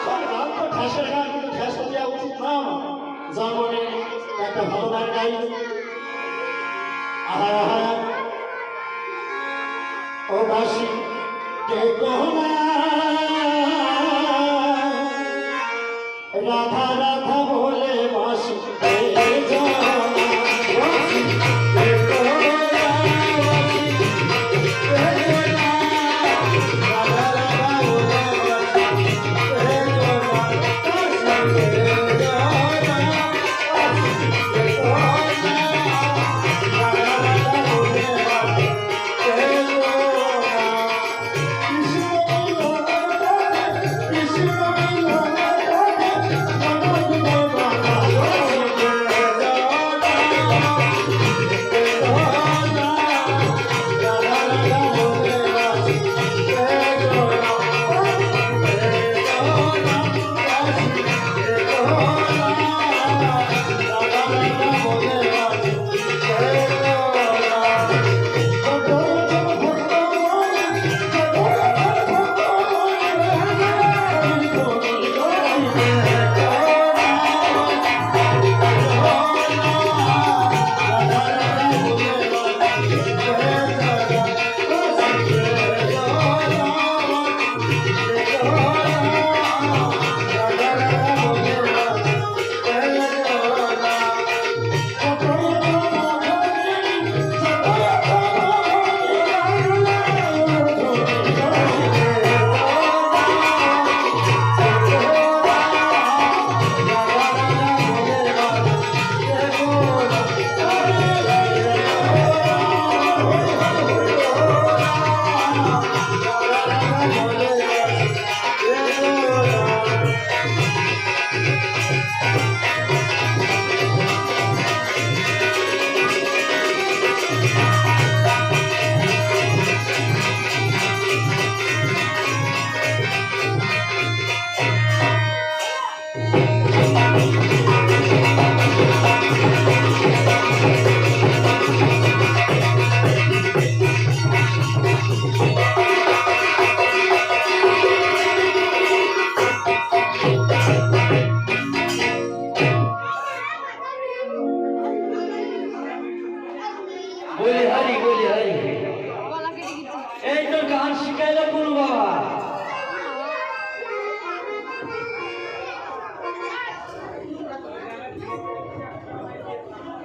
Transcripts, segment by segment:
গান তো ঠেসের গান, কিন্তু ঠেস তো দেওয়া উচিত না। জন্মনে একটা ভালো গান গাই। আহা আহা ও বাসি কে কোনা রাধা রাধা বলে বাসি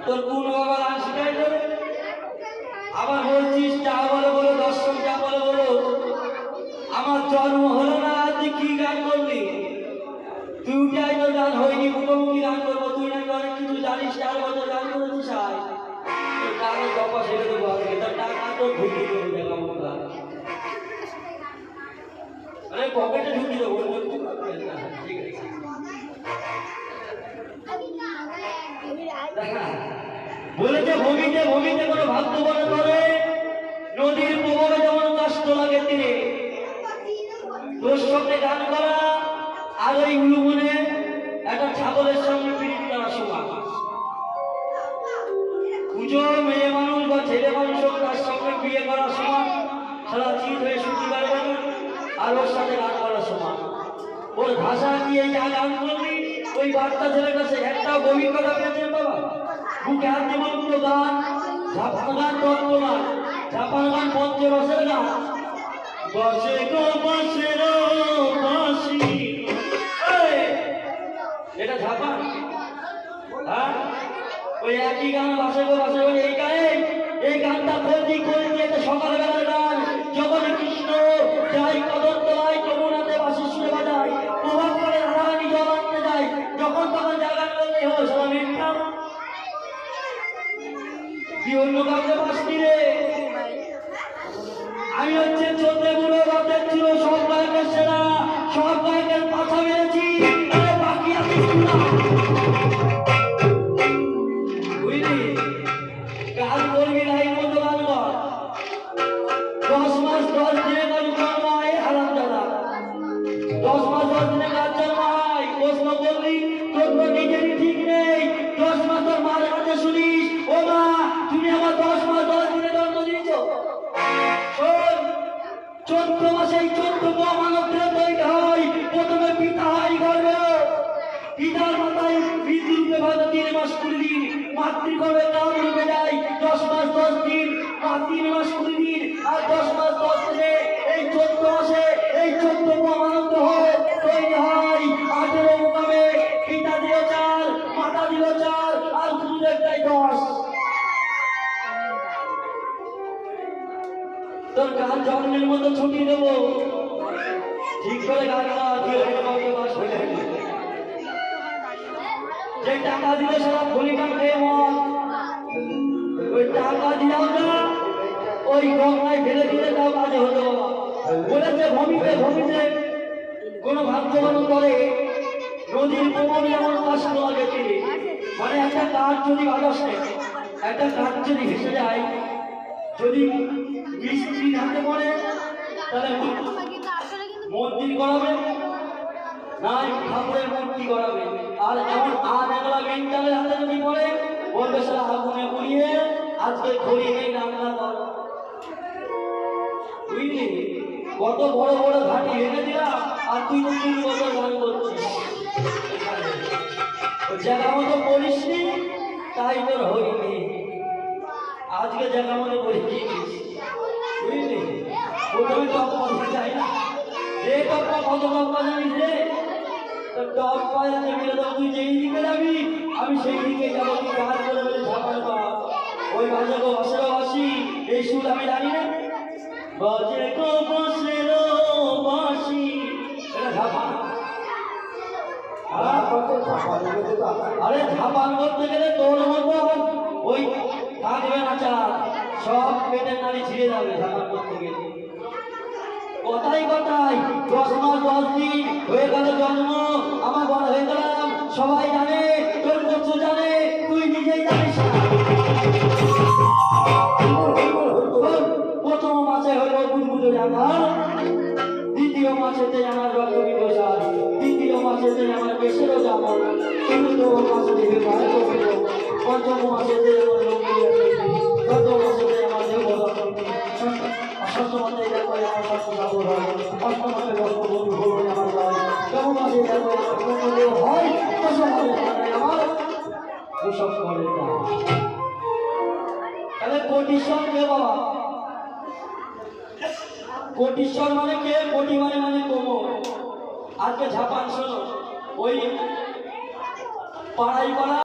তোর কোন বাবা গান শিখাই দেবে? আবার বলছিস যা বলে বলো, দর্শক যা বলে বলো। আমার জন্ম হলো না, তুই কি গান করবি? তুই উঠে আয়, তোর গান হয়নি, মুখোমুখি গান করবো। তুই নাকি অনেক কিছু জানিস, 4 বছর গান করেছিস। আয় তোর গানের দপা ছেড়ে দেবো আজকে, তোর টাকা তোর ঢুকিয়ে দেবো। দেখা মুখা আরে পকেটে ঢুকিয়ে দেবো। ঠিক আছে বলেছে ভূমিতে ভূমিতে কোনো ভাগ্য মনে করে, নদীর প্রবলে যেমন কষ্ট লাগে তীরে। তোর সঙ্গে গান করা আর ওই উলুমনে একটা ছাগলের সঙ্গে পিড়িত করা সমান। পুজো মেয়ে মানুষ বা ছেলে মানুষ তার সঙ্গে বিয়ে করা সমান। সারা চিত হয়ে সুখী পারবে না, আর ওর সাথে গান করা সমান। ওর ভাষা দিয়ে যা গান করবি, ওই বার্তা ছেলের কাছে একটাও গভীর কথা পেয়েছেন বাবা? বুকে হাত দেবো পুরো গান, ঝাপান গান তত্ত্বগান, ঝাপান গান পঞ্চরসের গান। বসে গো বসে রো বাসি, এটা ঝাপান। হ্যাঁ ওই একই গান বাসে গো বাসে গো, এই গায়ে এই গানটা করছি করছি। এটা সকালবেলার গান। যখন কৃষ্ণ যাই কদম তোলায়, যমুনাতে বাসি সুরে বাজায়, প্রভাব করে রাধারানী জল আনতে যায়, যখন তখন যা গান করলেই হলো সবাই মিথ্যা। কি অন্য কাউকে বাসনি রে? আমি হচ্ছে চোদ্দে বুড়ো রাতের ছিল, সব গায়কের সেরা, সব গায়কের পাছা মেরেছি। বাকি আছে বুঝলি? গান করবি না, এই মতো গান কর। 10 মাস 10 দিনে কাজ জন্মায় হারাম দাদা। 10 মাস 10 দিনে কাজ জন্মায়। প্রশ্ন করলি তোর তো নিজেরই ঠিক নেই। 10 মাস তোর মার কাছে শুনিস, ও মা তুমি আমার 10 মাস 10 দিনে জন্ম দিয়েছ। শোন, 14 মাসে 14 মানব দেহ তৈরি হয়। প্রথমে পিতা হয় করে কাম রুমে যায় 10 মাস 10 দিন আর 3 মাস 20 দিন আর 10 মাস 10 দিনে এই 14 মাসে এই 14 মহানন্দ হয় তৈরি হয় 18 মুকামে পিতা দিল 4 মাতা দিল 4 আর গুরুদেব দেয় 10। তোর গান জন্মের মতো ছুটি দেবো ঠিক করে গান না দিয়ে বাস হয়ে যাবে যে টাকা দিলে সারা ভলিকা প্রেম ওই টাকা দিলাম না ওই গঙ্গায় ফেলে দিলে তাও কাজে হতো বলেছে ভূমিতে কোন ভাগ্যবান করে নদীর কোমল যেমন কাজ করা গেছে মানে একটা কাঠ যদি বাতাসে একটা কাঠ যদি ভেসে যায় যদি মিস্ত্রি হাতে পড়ে তাহলে মন্দির করাবে না ঠাকুরের মূর্তি করাবে আর এমন একলা মেন্টালের হাতে যদি পড়ে বলবে সারা আগুনে পুড়িয়ে আজকে খড়িয়ে রান্না কর বুঝলি কত বড় বড় ঘাটি ভেঙে দিলাম আর তুই তো 3 বছর গান করছিস জায়গা মতো বলিসনি তাই তোর হইনি আজকে জায়গা মতো বলিস বুঝলি প্রথমে টপ করতে চাই না রে টপটা কত টপা জানিস রে তোর টপ পাওয়া মিলে তো তুই যেই দিকে যাবি আমি সেই দিকে যাবো তুই কাজ করে বলে ঝাপার পা ওই বাজে গো বাসেরও বাসি এই সুর আমি জানি না বাজে গো বাসেরও বাসি এটা ঝাপা আরে ঝাপান করতে গেলে তোর মতো ওই থাকবে না চাল সব পেটের নাড়ি ছিঁড়ে যাবে ঝাপান করতে গেলে কথাই 10 মাস 10 দিন হয়ে গেল জন্ম আমার বড় হয়ে গেলাম সবাই জানে তোর বন্ধু জানে তুই নিজেই জানিস না প্রথম মাসে হলো বুদবুদে আমার দ্বিতীয় মাসেতে আমার রক্ত বিকশাল তৃতীয় মাসেতে আমার পেশেরও জামল চতুর্থ মাসে থেকে বাইরে হলো পঞ্চম মাসেতে আমার লক্ষ্মী চতুর্থ মাসেতে আমার দেবতা ষষ্ঠ মাসে দেখো আমার ষষ্ঠ সাগর হয় অষ্টম মাসে বন্ধু হলো আমার হয় নবম মাসে দেখো হয় দশম মাসে আমার এসব করে তাহলে কোটিশ্বর কে বাবা কোটিশ্বর মানে কে কোটি মানে কোমর আজকে ঝাপান শোনো ওই পাড়াই পাড়া